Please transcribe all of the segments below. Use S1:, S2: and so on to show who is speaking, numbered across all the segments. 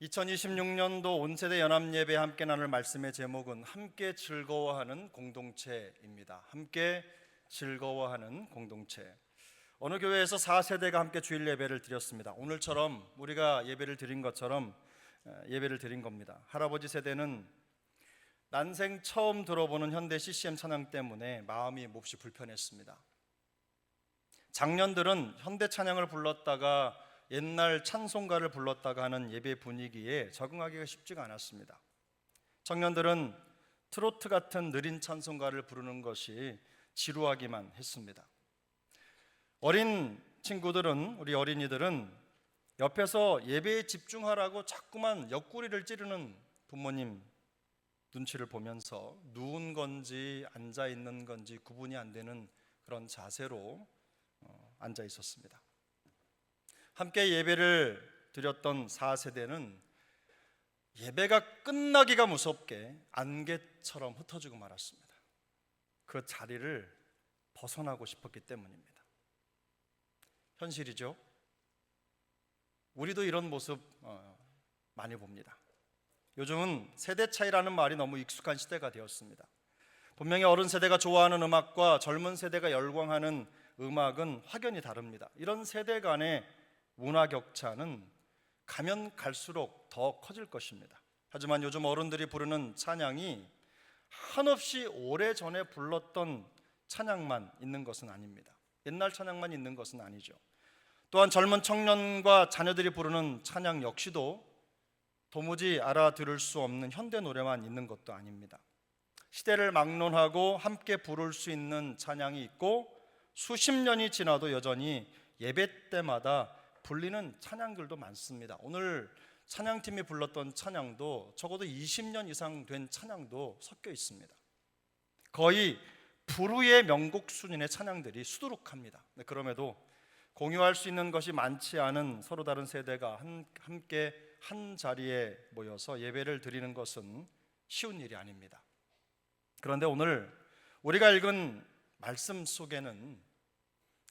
S1: 2026년도 온세대 연합예배 함께 나눌 말씀의 제목은 함께 즐거워하는 공동체입니다. 함께 즐거워하는 공동체. 어느 교회에서 4세대가 함께 주일 예배를 드렸습니다. 오늘처럼 우리가 예배를 드린 것처럼 예배를 드린 겁니다. 할아버지 세대는 난생 처음 들어보는 현대 CCM 찬양 때문에 마음이 몹시 불편했습니다. 장년들은 현대 찬양을 불렀다가 옛날 찬송가를 불렀다가 하는 예배 분위기에 적응하기가 쉽지가 않았습니다. 청년들은 트로트 같은 느린 찬송가를 부르는 것이 지루하기만 했습니다. 어린 친구들은, 우리 어린이들은 옆에서 예배에 집중하라고 자꾸만 옆구리를 찌르는 부모님 눈치를 보면서 누운 건지 앉아 있는 건지 구분이 안 되는 그런 자세로 앉아 있었습니다. 함께 예배를 드렸던 4세대는 예배가 끝나기가 무섭게 안개처럼 흩어지고 말았습니다. 그 자리를 벗어나고 싶었기 때문입니다. 현실이죠. 우리도 이런 모습 많이 봅니다. 요즘은 세대 차이라는 말이 너무 익숙한 시대가 되었습니다. 분명히 어른 세대가 좋아하는 음악과 젊은 세대가 열광하는 음악은 확연히 다릅니다. 이런 세대 간의 문화 격차는 가면 갈수록 더 커질 것입니다. 하지만 요즘 어른들이 부르는 찬양이 한없이 오래전에 불렀던 찬양만 있는 것은 아닙니다. 옛날 찬양만 있는 것은 아니죠. 또한 젊은 청년과 자녀들이 부르는 찬양 역시도 도무지 알아들을 수 없는 현대 노래만 있는 것도 아닙니다. 시대를 막론하고 함께 부를 수 있는 찬양이 있고 수십 년이 지나도 여전히 예배 때마다 불리는 찬양들도 많습니다. 오늘 찬양팀이 불렀던 찬양도 적어도 20년 이상 된 찬양도 섞여 있습니다. 거의 불후의 명곡 수준의 찬양들이 수두룩합니다. 그럼에도 공유할 수 있는 것이 많지 않은 서로 다른 세대가 함께 한 자리에 모여서 예배를 드리는 것은 쉬운 일이 아닙니다. 그런데 오늘 우리가 읽은 말씀 속에는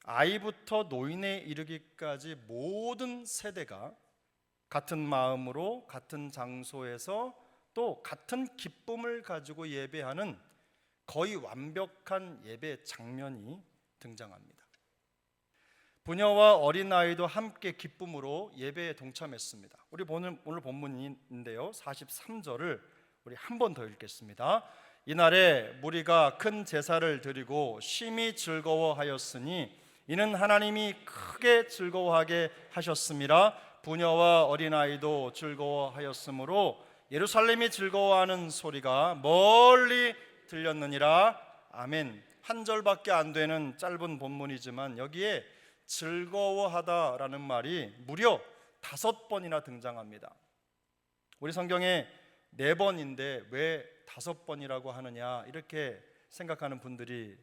S1: 아이부터 노인에 이르기까지 모든 세대가 같은 마음으로 같은 장소에서 또 같은 기쁨을 가지고 예배하는 거의 완벽한 예배 장면이 등장합니다. 부녀와 어린아이도 함께 기쁨으로 예배에 동참했습니다. 우리 오늘 본문인데요, 43절을 우리 한 번 더 읽겠습니다. 이날에 무리가 큰 제사를 드리고 심히 즐거워하였으니 이는 하나님이 크게 즐거워하게 하셨음이라. 부녀와 어린아이도 즐거워하였으므로 예루살렘이 즐거워하는 소리가 멀리 들렸느니라. 아멘. 한 절밖에 안 되는 짧은 본문이지만 여기에 즐거워하다라는 말이 무려 5번이나 등장합니다. 우리 성경에 4번인데 왜 5번이라고 하느냐 이렇게 생각하는 분들이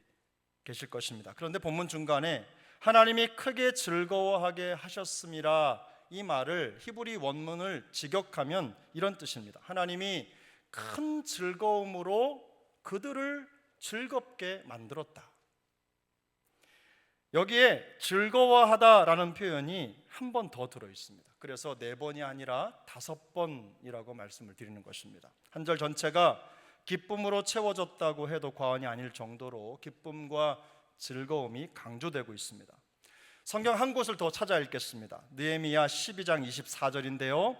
S1: 계실 것입니다. 그런데 본문 중간에 하나님이 크게 즐거워하게 하셨음이라 이 말을 히브리 원문을 직역하면 이런 뜻입니다. 하나님이 큰 즐거움으로 그들을 즐겁게 만들었다. 여기에 즐거워하다라는 표현이 한 번 더 들어 있습니다. 그래서 4번이 아니라 5번이라고 말씀을 드리는 것입니다. 한 절 전체가 기쁨으로 채워졌다고 해도 과언이 아닐 정도로 기쁨과 즐거움이 강조되고 있습니다. 성경 한 곳을 더 찾아 읽겠습니다. 느헤미야 12장 24절인데요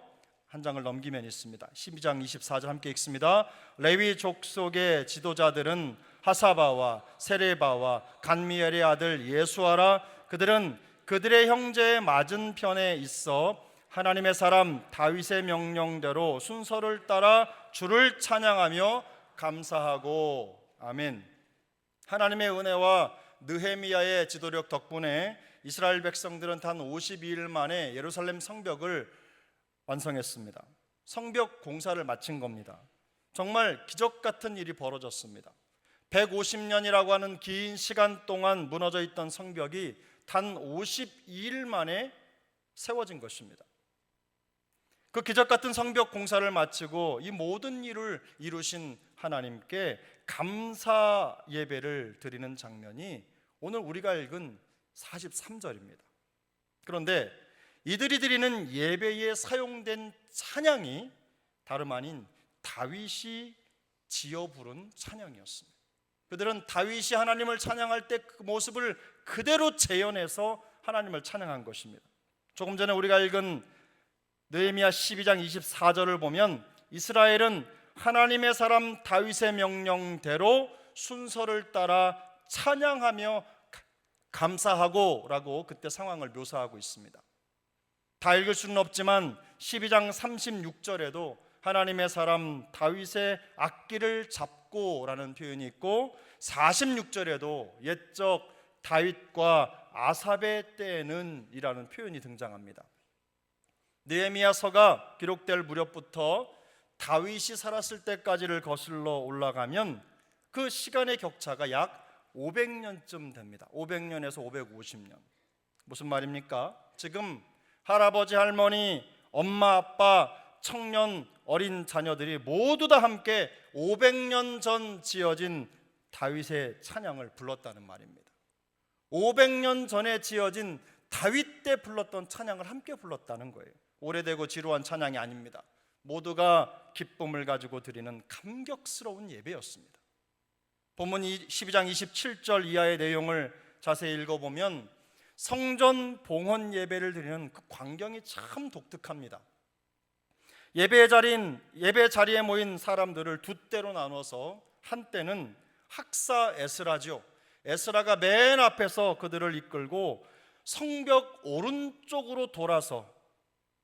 S1: 한 장을 넘기면 있습니다. 12장 24절 함께 읽습니다. 레위 족속의 지도자들은 하사바와 세레바와 간미엘의 아들 예수아라. 그들은 그들의 형제의 맞은편에 있어 하나님의 사람 다윗의 명령대로 순서를 따라 주를 찬양하며 감사하고. 아멘. 하나님의 은혜와 느헤미야의 지도력 덕분에 이스라엘 백성들은 단 52일 만에 예루살렘 성벽을 완성했습니다. 성벽 공사를 마친 겁니다. 정말 기적 같은 일이 벌어졌습니다. 150년이라고 하는 긴 시간 동안 무너져 있던 성벽이 단 52일 만에 세워진 것입니다. 그 기적 같은 성벽 공사를 마치고 이 모든 일을 이루신 하나님께 감사 예배를 드리는 장면이 오늘 우리가 읽은 43절입니다. 그런데 이들이 드리는 예배에 사용된 찬양이 다름 아닌 다윗이 지어 부른 찬양이었습니다. 그들은 다윗이 하나님을 찬양할 때 그 모습을 그대로 재현해서 하나님을 찬양한 것입니다. 조금 전에 우리가 읽은 느헤미야 12장 24절을 보면 이스라엘은 하나님의 사람 다윗의 명령대로 순서를 따라 찬양하며 감사하고 라고 그때 상황을 묘사하고 있습니다. 다 읽을 수는 없지만 12장 36절에도 하나님의 사람 다윗의 악기를 잡고 라는 표현이 있고 46절에도 옛적 다윗과 아삽의 때에는 이라는 표현이 등장합니다. 느헤미야서가 기록될 무렵부터 다윗이 살았을 때까지를 거슬러 올라가면 그 시간의 격차가 약 500년쯤 됩니다. 500년에서 550년. 무슨 말입니까? 지금 할아버지, 할머니, 엄마, 아빠, 청년, 어린 자녀들이 모두 다 함께 500년 전 지어진 다윗의 찬양을 불렀다는 말입니다. 500년 전에 지어진 다윗 때 불렀던 찬양을 함께 불렀다는 거예요. 오래되고 지루한 찬양이 아닙니다. 모두가 기쁨을 가지고 드리는 감격스러운 예배였습니다. 본문 12장 27절 이하의 내용을 자세히 읽어보면 성전 봉헌 예배를 드리는 그 광경이 참 독특합니다. 예배 자리에 모인 사람들을 두 때로 나눠서 한때는 학사 에스라죠. 에스라가 맨 앞에서 그들을 이끌고 성벽 오른쪽으로 돌아서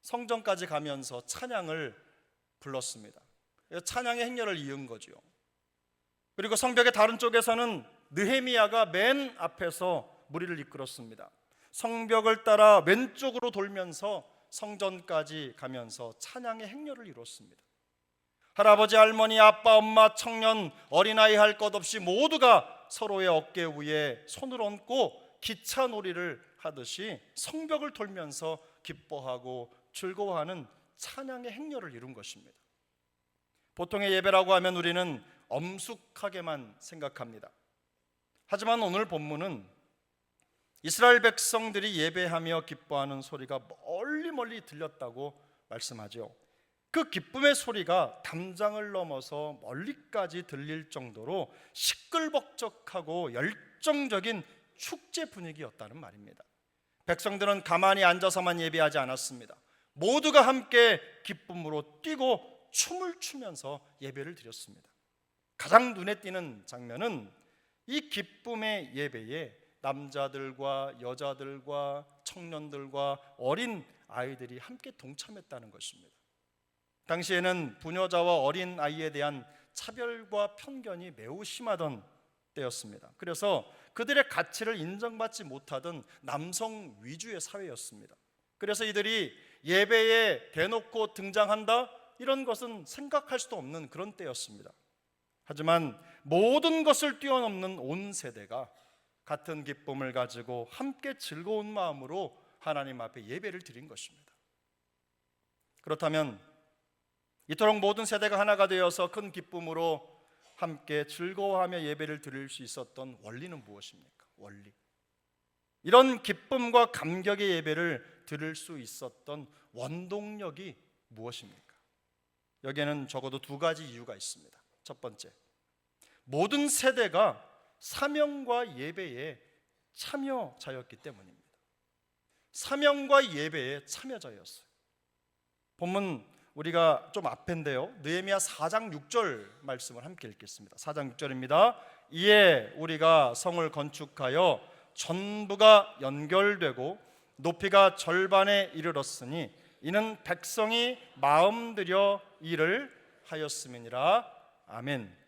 S1: 성전까지 가면서 찬양을 불렀습니다. 찬양의 행렬을 이은 거죠. 그리고 성벽의 다른 쪽에서는 느헤미야가 맨 앞에서 무리를 이끌었습니다. 성벽을 따라 왼쪽으로 돌면서 성전까지 가면서 찬양의 행렬을 이뤘습니다. 할아버지, 할머니, 아빠, 엄마, 청년, 어린아이 할 것 없이 모두가 서로의 어깨 위에 손을 얹고 기차놀이를 하듯이 성벽을 돌면서 기뻐하고 즐거워하는 찬양의 행렬을 이룬 것입니다. 보통의 예배라고 하면 우리는 엄숙하게만 생각합니다. 하지만 오늘 본문은 이스라엘 백성들이 예배하며 기뻐하는 소리가 멀리 들렸다고 말씀하죠. 그 기쁨의 소리가 담장을 넘어서 멀리까지 들릴 정도로 시끌벅적하고 열정적인 축제 분위기였다는 말입니다. 백성들은 가만히 앉아서만 예배하지 않았습니다. 모두가 함께 기쁨으로 뛰고 춤을 추면서 예배를 드렸습니다. 가장 눈에 띄는 장면은 이 기쁨의 예배에 남자들과 여자들과 청년들과 어린 아이들이 함께 동참했다는 것입니다. 당시에는 부녀자와 어린 아이에 대한 차별과 편견이 매우 심하던 때였습니다. 그래서 그들의 가치를 인정받지 못하던 남성 위주의 사회였습니다. 그래서 이들이 예배에 대놓고 등장한다? 이런 것은 생각할 수도 없는 그런 때였습니다. 하지만 모든 것을 뛰어넘는 온 세대가 같은 기쁨을 가지고 함께 즐거운 마음으로 하나님 앞에 예배를 드린 것입니다. 그렇다면 이토록 모든 세대가 하나가 되어서 큰 기쁨으로 함께 즐거워하며 예배를 드릴 수 있었던 원리는 무엇입니까? 원리. 이런 기쁨과 감격의 예배를 드릴 수 있었던 원동력이 무엇입니까? 여기에는 적어도 두 가지 이유가 있습니다. 첫 번째, 모든 세대가 사명과 예배에 참여자였기 때문입니다. 사명과 예배에 참여자였어요. 본문 우리가 좀 앞인데요, 느헤미야 4장 6절 말씀을 함께 읽겠습니다. 4장 6절입니다. 이에 우리가 성을 건축하여 전부가 연결되고 높이가 절반에 이르렀으니 이는 백성이 마음 들여 일을 하였음이니라. 아멘.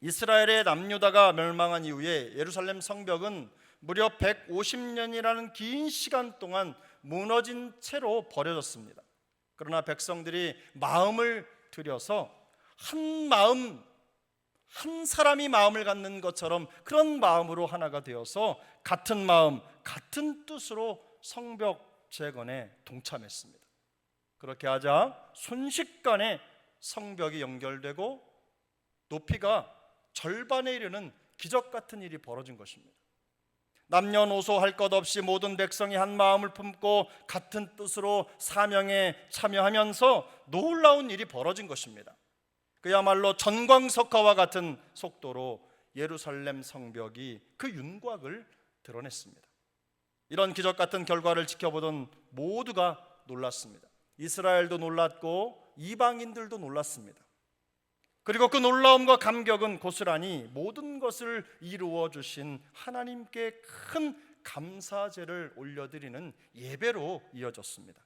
S1: 이스라엘의 남유다가 멸망한 이후에 예루살렘 성벽은 무려 150년이라는 긴 시간 동안 무너진 채로 버려졌습니다. 그러나 백성들이 마음을 들여서 한 사람이 마음을 갖는 것처럼 그런 마음으로 하나가 되어서 같은 마음, 같은 뜻으로 성벽 재건에 동참했습니다. 그렇게 하자 순식간에 성벽이 연결되고 높이가 절반에 이르는 기적 같은 일이 벌어진 것입니다. 남녀노소 할 것 없이 모든 백성이 한 마음을 품고 같은 뜻으로 사명에 참여하면서 놀라운 일이 벌어진 것입니다. 그야말로 전광석화와 같은 속도로 예루살렘 성벽이 그 윤곽을 드러냈습니다. 이런 기적 같은 결과를 지켜보던 모두가 놀랐습니다. 이스라엘도 놀랐고 이방인들도 놀랐습니다. 그리고 그 놀라움과 감격은 고스란히 모든 것을 이루어 주신 하나님께 큰 감사제를 올려드리는 예배로 이어졌습니다.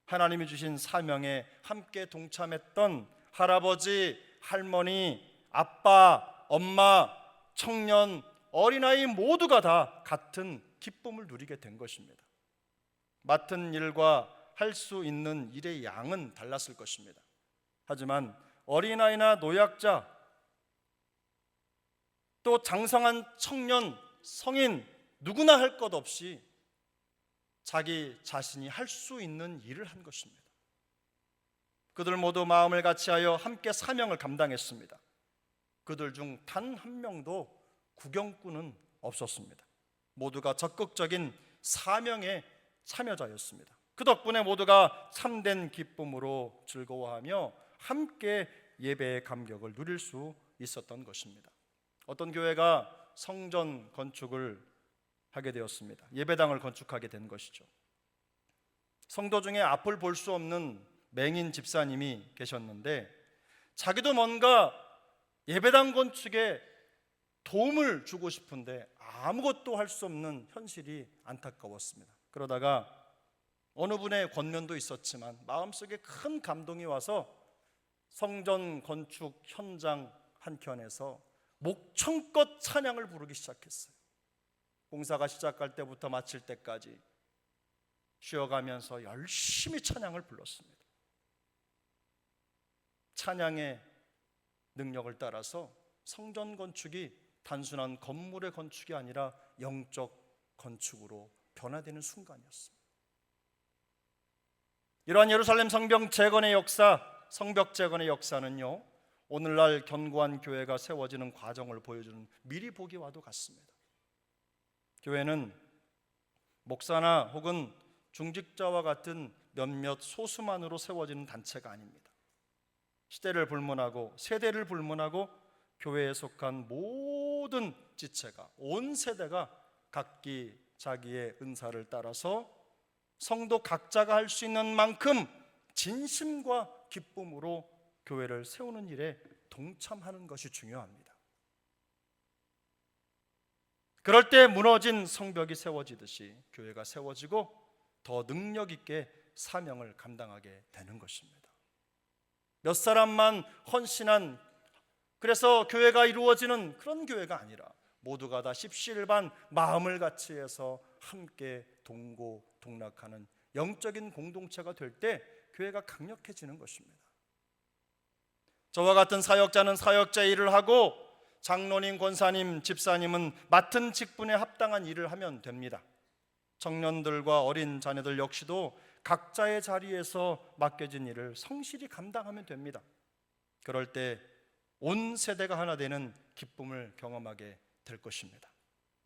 S1: 하나님이 주신 사명에 함께 동참했던 할아버지, 할머니, 아빠, 엄마, 청년, 어린아이 모두가 다 같은 기쁨을 누리게 된 것입니다. 맡은 일과 할 수 있는 일의 양은 달랐을 것입니다. 하지만 어린아이나 노약자, 또 장성한 청년, 성인 누구나 할 것 없이 자기 자신이 할 수 있는 일을 한 것입니다. 그들 모두 마음을 같이하여 함께 사명을 감당했습니다. 그들 중 단 한 명도 구경꾼은 없었습니다. 모두가 적극적인 사명의 참여자였습니다. 그 덕분에 모두가 참된 기쁨으로 즐거워하며 함께 예배의 감격을 누릴 수 있었던 것입니다. 어떤 교회가 성전 건축을 하게 되었습니다. 예배당을 건축하게 된 것이죠. 성도 중에 앞을 볼 수 없는 맹인 집사님이 계셨는데 자기도 뭔가 예배당 건축에 도움을 주고 싶은데 아무것도 할 수 없는 현실이 안타까웠습니다. 그러다가 어느 분의 권면도 있었지만 마음속에 큰 감동이 와서 성전 건축 현장 한켠에서 목청껏 찬양을 부르기 시작했어요. 공사가 시작할 때부터 마칠 때까지 쉬어가면서 열심히 찬양을 불렀습니다. 찬양의 능력을 따라서 성전 건축이 단순한 건물의 건축이 아니라 영적 건축으로 변화되는 순간이었습니다. 이러한 예루살렘 성벽 재건의 역사, 성벽 재건의 역사는요, 오늘날 견고한 교회가 세워지는 과정을 보여주는 미리 보기와도 같습니다. 교회는 목사나 혹은 중직자와 같은 몇몇 소수만으로 세워지는 단체가 아닙니다. 시대를 불문하고 세대를 불문하고 교회에 속한 모든 지체가, 온 세대가 각기 자기의 은사를 따라서 성도 각자가 할 수 있는 만큼 진심과 기쁨으로 교회를 세우는 일에 동참하는 것이 중요합니다. 그럴 때 무너진 성벽이 세워지듯이 교회가 세워지고 더 능력 있게 사명을 감당하게 되는 것입니다. 몇 사람만 헌신한, 그래서 교회가 이루어지는 그런 교회가 아니라 모두가 다 십시일반 마음을 같이 해서 함께 동고동락하는 영적인 공동체가 될 때 교회가 강력해지는 것입니다. 저와 같은 사역자는 사역자의 일을 하고 장로님, 권사님, 집사님은 맡은 직분에 합당한 일을 하면 됩니다. 청년들과 어린 자녀들 역시도 각자의 자리에서 맡겨진 일을 성실히 감당하면 됩니다. 그럴 때 온 세대가 하나 되는 기쁨을 경험하게 될 것입니다.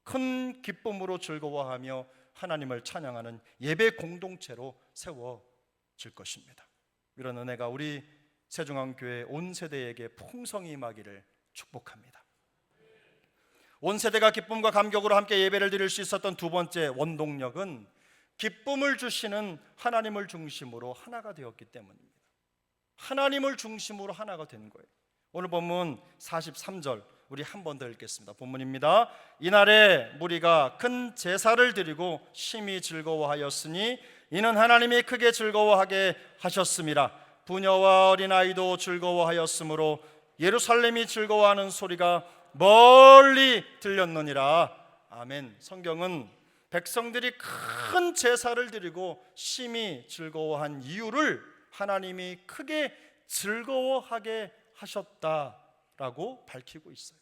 S1: 큰 기쁨으로 즐거워하며 하나님을 찬양하는 예배 공동체로 세워질 것입니다. 이런 은혜가 우리 세중앙교회 온 세대에게 풍성히 임하기를 축복합니다. 온 세대가 기쁨과 감격으로 함께 예배를 드릴 수 있었던 두 번째 원동력은 기쁨을 주시는 하나님을 중심으로 하나가 되었기 때문입니다. 하나님을 중심으로 하나가 된 거예요. 오늘 본문 43절 우리 한 번 더 읽겠습니다. 본문입니다. 이날에 무리가 큰 제사를 드리고 심히 즐거워하였으니 이는 하나님이 크게 즐거워하게 하셨음이라. 부녀와 어린아이도 즐거워하였으므로 예루살렘이 즐거워하는 소리가 멀리 들렸느니라. 아멘. 성경은 백성들이 큰 제사를 드리고 심히 즐거워한 이유를 하나님이 크게 즐거워하게 하셨다라고 밝히고 있어요.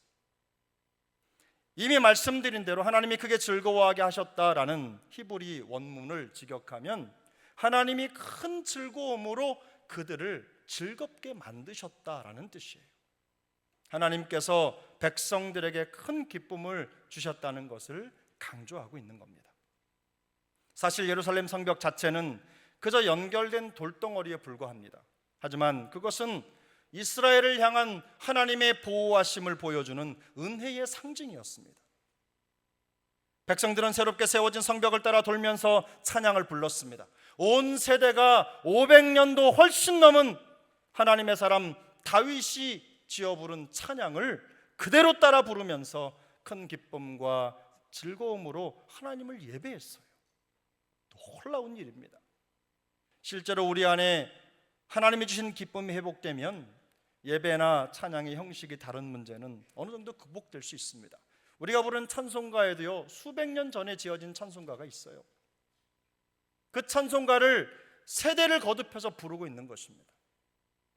S1: 이미 말씀드린 대로 하나님이 크게 즐거워하게 하셨다라는 히브리 원문을 직역하면 하나님이 큰 즐거움으로 그들을 즐겁게 만드셨다라는 뜻이에요. 하나님께서 백성들에게 큰 기쁨을 주셨다는 것을 강조하고 있는 겁니다. 사실 예루살렘 성벽 자체는 그저 연결된 돌덩어리에 불과합니다. 하지만 그것은 이스라엘을 향한 하나님의 보호하심을 보여주는 은혜의 상징이었습니다. 백성들은 새롭게 세워진 성벽을 따라 돌면서 찬양을 불렀습니다. 온 세대가 500년도 훨씬 넘은 하나님의 사람 다윗이 지어 부른 찬양을 그대로 따라 부르면서 큰 기쁨과 즐거움으로 하나님을 예배했어요. 놀라운 일입니다. 실제로 우리 안에 하나님이 주신 기쁨이 회복되면 예배나 찬양의 형식이 다른 문제는 어느 정도 극복될 수 있습니다. 우리가 부르는 찬송가에도요, 수백 년 전에 지어진 찬송가가 있어요. 그 찬송가를 세대를 거듭해서 부르고 있는 것입니다.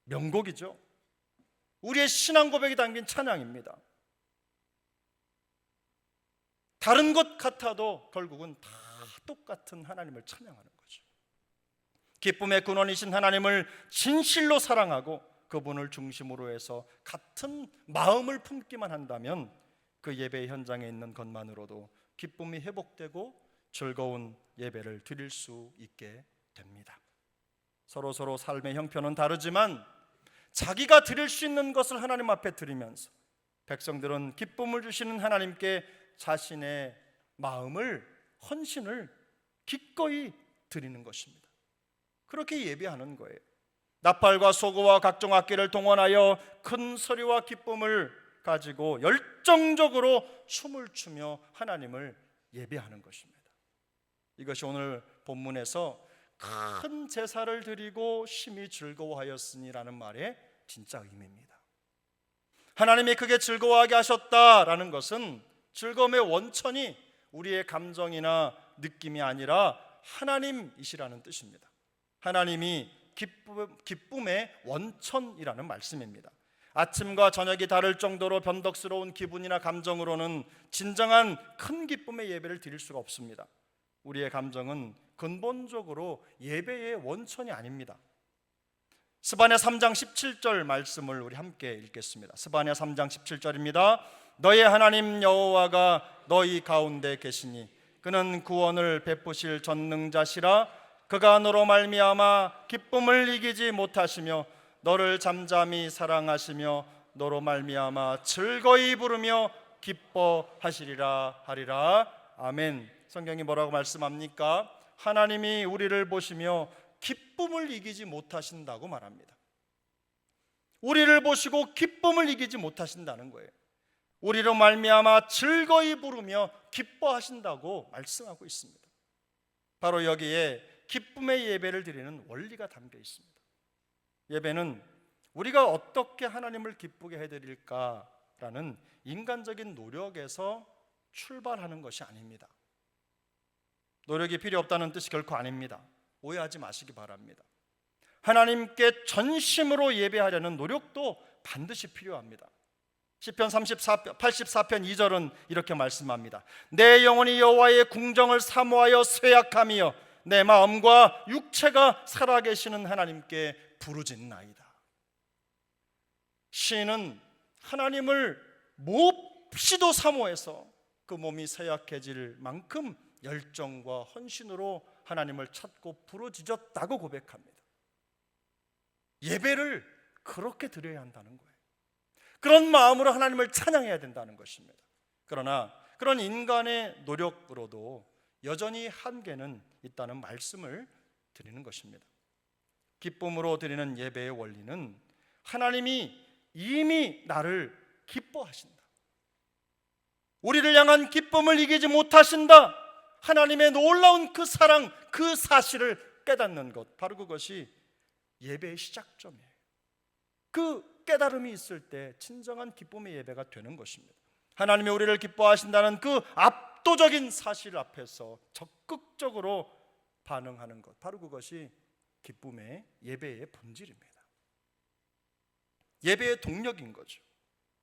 S1: 명곡이죠. 우리의 신앙 고백이 담긴 찬양입니다. 다른 것 같아도 결국은 다 똑같은 하나님을 찬양하는 거죠. 기쁨의 근원이신 하나님을 진실로 사랑하고 그분을 중심으로 해서 같은 마음을 품기만 한다면 그 예배 현장에 있는 것만으로도 기쁨이 회복되고 즐거운 예배를 드릴 수 있게 됩니다. 서로 삶의 형편은 다르지만 자기가 드릴 수 있는 것을 하나님 앞에 드리면서 백성들은 기쁨을 주시는 하나님께 자신의 마음을, 헌신을 기꺼이 드리는 것입니다. 그렇게 예배하는 거예요. 나팔과 소고와 각종 악기를 동원하여 큰 소리와 기쁨을 가지고 열정적으로 춤을 추며 하나님을 예배하는 것입니다. 이것이 오늘 본문에서 큰 제사를 드리고 심히 즐거워하였으니라는 말의 진짜 의미입니다. 하나님이 크게 즐거워하게 하셨다라는 것은 즐거움의 원천이 우리의 감정이나 느낌이 아니라 하나님이시라는 뜻입니다. 하나님이 기쁨의 원천이라는 말씀입니다. 아침과 저녁이 다를 정도로 변덕스러운 기분이나 감정으로는 진정한 큰 기쁨의 예배를 드릴 수가 없습니다. 우리의 감정은 근본적으로 예배의 원천이 아닙니다. 스바냐 3장 17절 말씀을 우리 함께 읽겠습니다. 스바냐 3장 17절입니다. 너의 하나님 여호와가 너희 가운데 계시니 그는 구원을 베푸실 전능자시라. 그가 너로 말미암아 기쁨을 이기지 못하시며 너를 잠잠히 사랑하시며 너로 말미암아 즐거이 부르며 기뻐하시리라 하리라. 아멘. 성경이 뭐라고 말씀합니까? 하나님이 우리를 보시며 기쁨을 이기지 못하신다고 말합니다. 우리를 보시고 기쁨을 이기지 못하신다는 거예요. 우리로 말미암아 즐거이 부르며 기뻐하신다고 말씀하고 있습니다. 바로 여기에 기쁨의 예배를 드리는 원리가 담겨 있습니다. 예배는 우리가 어떻게 하나님을 기쁘게 해드릴까라는 인간적인 노력에서 출발하는 것이 아닙니다. 노력이 필요 없다는 뜻이 결코 아닙니다. 오해하지 마시기 바랍니다. 하나님께 전심으로 예배하려는 노력도 반드시 필요합니다. 시편 84편 2절은 이렇게 말씀합니다. 내 영혼이 여호와의 궁정을 사모하여 쇠약하며 내 마음과 육체가 살아계시는 하나님께 부르짖나이다. 시인은 하나님을 몹시도 사모해서 그 몸이 쇠약해질 만큼 열정과 헌신으로 하나님을 찾고 부르짖었다고 고백합니다. 예배를 그렇게 드려야 한다는 거예요. 그런 마음으로 하나님을 찬양해야 된다는 것입니다. 그러나 그런 인간의 노력으로도 여전히 한계는 있다는 말씀을 드리는 것입니다. 기쁨으로 드리는 예배의 원리는 하나님이 이미 나를 기뻐하신다, 우리를 향한 기쁨을 이기지 못하신다, 하나님의 놀라운 그 사랑, 그 사실을 깨닫는 것, 바로 그것이 예배의 시작점이에요. 그 깨달음이 있을 때 진정한 기쁨의 예배가 되는 것입니다. 하나님이 우리를 기뻐하신다는 그 압도적인 사실 앞에서 적극적으로 반응하는 것, 바로 그것이 기쁨의 예배의 본질입니다. 예배의 동력인 거죠.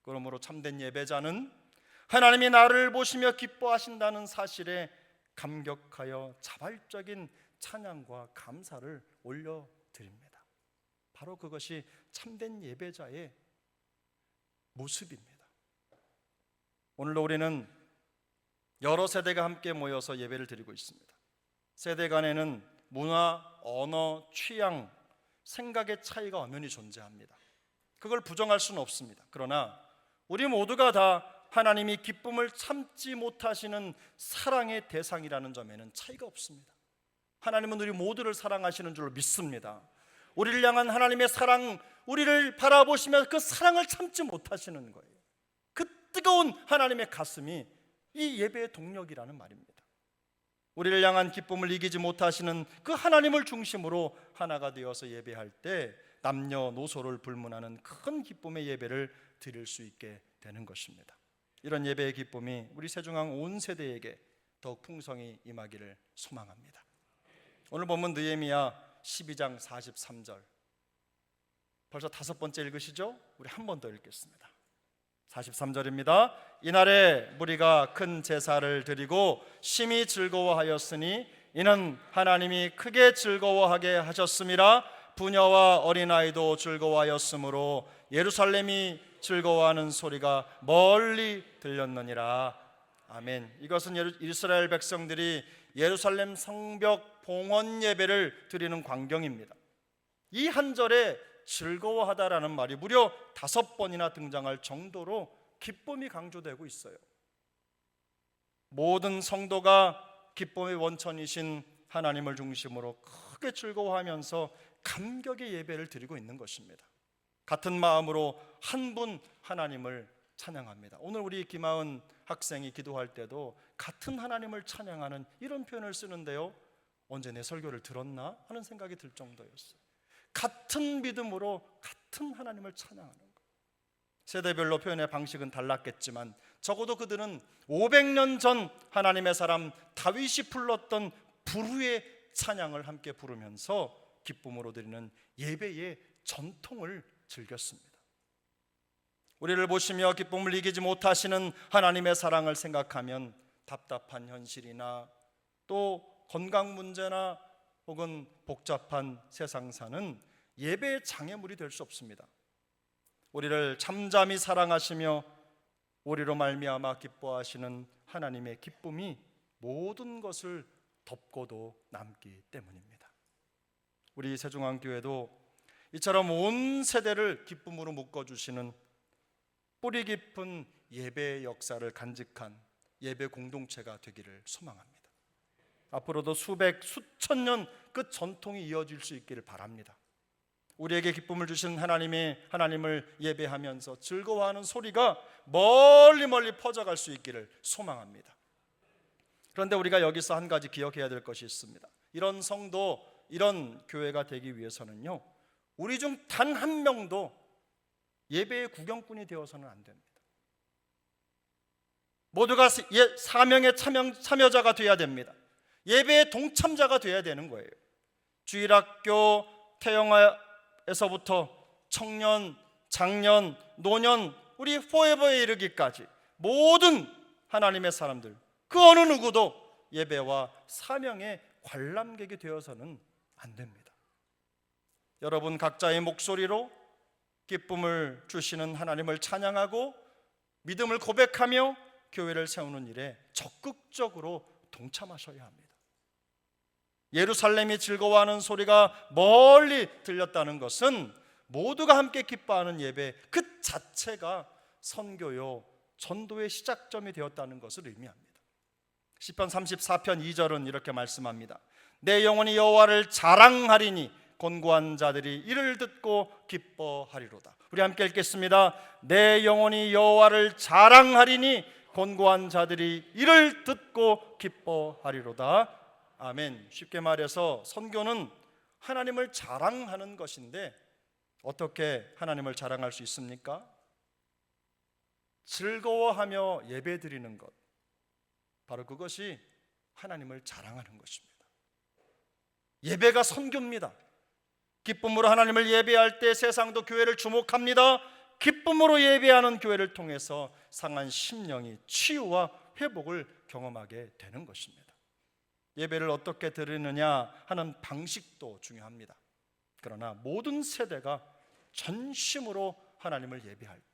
S1: 그러므로 참된 예배자는 하나님이 나를 보시며 기뻐하신다는 사실에 감격하여 자발적인 찬양과 감사를 올려드립니다. 바로 그것이 참된 예배자의 모습입니다. 오늘도 우리는 여러 세대가 함께 모여서 예배를 드리고 있습니다. 세대 간에는 문화, 언어, 취향, 생각의 차이가 엄연히 존재합니다. 그걸 부정할 수는 없습니다. 그러나 우리 모두가 다 하나님이 기쁨을 참지 못하시는 사랑의 대상이라는 점에는 차이가 없습니다. 하나님은 우리 모두를 사랑하시는 줄로 믿습니다. 우리를 향한 하나님의 사랑, 우리를 바라보시며 그 사랑을 참지 못하시는 거예요. 그 뜨거운 하나님의 가슴이 이 예배의 동력이라는 말입니다. 우리를 향한 기쁨을 이기지 못하시는 그 하나님을 중심으로 하나가 되어서 예배할 때 남녀노소를 불문하는 큰 기쁨의 예배를 드릴 수 있게 되는 것입니다. 이런 예배의 기쁨이 우리 세중앙 온 세대에게 더욱 풍성히 임하기를 소망합니다. 오늘 본문 느헤미야 12장 43절, 벌써 5번째 읽으시죠? 우리 한 번 더 읽겠습니다. 43절입니다. 이날에 무리가 큰 제사를 드리고 심히 즐거워하였으니 이는 하나님이 크게 즐거워하게 하셨음이라. 부녀와 어린아이도 즐거워하였으므로 예루살렘이 즐거워하는 소리가 멀리 들렸느니라. 아멘. 이것은 이스라엘 백성들이 예루살렘 성벽 봉헌 예배를 드리는 광경입니다. 이 한 절에 즐거워하다라는 말이 무려 5번이나 등장할 정도로 기쁨이 강조되고 있어요. 모든 성도가 기쁨의 원천이신 하나님을 중심으로 크게 즐거워하면서 감격의 예배를 드리고 있는 것입니다. 같은 마음으로 한 분 하나님을 찬양합니다. 오늘 우리 김하은 학생이 기도할 때도 같은 하나님을 찬양하는 이런 표현을 쓰는데요, 언제 내 설교를 들었나 하는 생각이 들 정도였어요. 같은 믿음으로 같은 하나님을 찬양하는 것. 세대별로 표현의 방식은 달랐겠지만 적어도 그들은 500년 전 하나님의 사람 다윗이 불렀던 불후의 찬양을 함께 부르면서 기쁨으로 드리는 예배의 전통을 즐겼습니다. 우리를 보시며 기쁨을 이기지 못하시는 하나님의 사랑을 생각하면 답답한 현실이나 또 건강 문제나 혹은 복잡한 세상사는 예배의 장애물이 될 수 없습니다. 우리를 잠잠히 사랑하시며 우리로 말미암아 기뻐하시는 하나님의 기쁨이 모든 것을 덮고도 남기 때문입니다. 우리 세중앙교회도 이처럼 온 세대를 기쁨으로 묶어주시는 뿌리 깊은 예배의 역사를 간직한 예배 공동체가 되기를 소망합니다. 앞으로도 수천 년 그 전통이 이어질 수 있기를 바랍니다. 우리에게 기쁨을 주신 하나님을 예배하면서 즐거워하는 소리가 멀리 퍼져갈 수 있기를 소망합니다. 그런데 우리가 여기서 한 가지 기억해야 될 것이 있습니다. 이런 성도, 이런 교회가 되기 위해서는요, 우리 중 단 한 명도 예배의 구경꾼이 되어서는 안 됩니다. 모두가 사명의 참여자가 되어야 됩니다. 예배의 동참자가 되어야 되는 거예요. 주일학교 태영아에서부터 청년, 장년, 노년, 우리 포에버에 이르기까지 모든 하나님의 사람들, 그 어느 누구도 예배와 사명의 관람객이 되어서는 안 됩니다. 여러분 각자의 목소리로 기쁨을 주시는 하나님을 찬양하고 믿음을 고백하며 교회를 세우는 일에 적극적으로 동참하셔야 합니다. 예루살렘이 즐거워하는 소리가 멀리 들렸다는 것은 모두가 함께 기뻐하는 예배 그 자체가 선교요 전도의 시작점이 되었다는 것을 의미합니다. 시편 34편 2절은 이렇게 말씀합니다. 내 영혼이 여호와를 자랑하리니 곤고한 자들이 이를 듣고 기뻐하리로다. 우리 함께 읽겠습니다. 내 영혼이 여호와를 자랑하리니 곤고한 자들이 이를 듣고 기뻐하리로다. 아멘. 쉽게 말해서 선교는 하나님을 자랑하는 것인데 어떻게 하나님을 자랑할 수 있습니까? 즐거워하며 예배드리는 것, 바로 그것이 하나님을 자랑하는 것입니다. 예배가 선교입니다. 기쁨으로 하나님을 예배할 때 세상도 교회를 주목합니다. 기쁨으로 예배하는 교회를 통해서 상한 심령이 치유와 회복을 경험하게 되는 것입니다. 예배를 어떻게 드리느냐 하는 방식도 중요합니다. 그러나 모든 세대가 전심으로 하나님을 예배할 때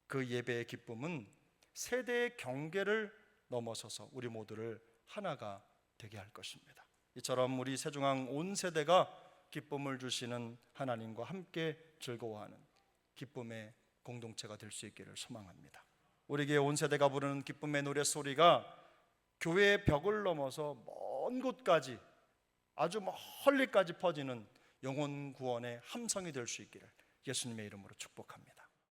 S1: 그 예배의 기쁨은 세대의 경계를 넘어서서 우리 모두를 하나가 되게 할 것입니다. 이처럼 우리 세중앙 온 세대가 기쁨을 주시는 하나님과 함께 즐거워하는 기쁨의 공동체가 될 수 있기를 소망합니다. 우리 교회 온 세대가 부르는 기쁨의 노랫소리가 교회의 벽을 넘어서 먼 곳까지, 아주 멀리까지 퍼지는 영혼 구원의 함성이 될 수 있기를 예수님의 이름으로 축복합니다.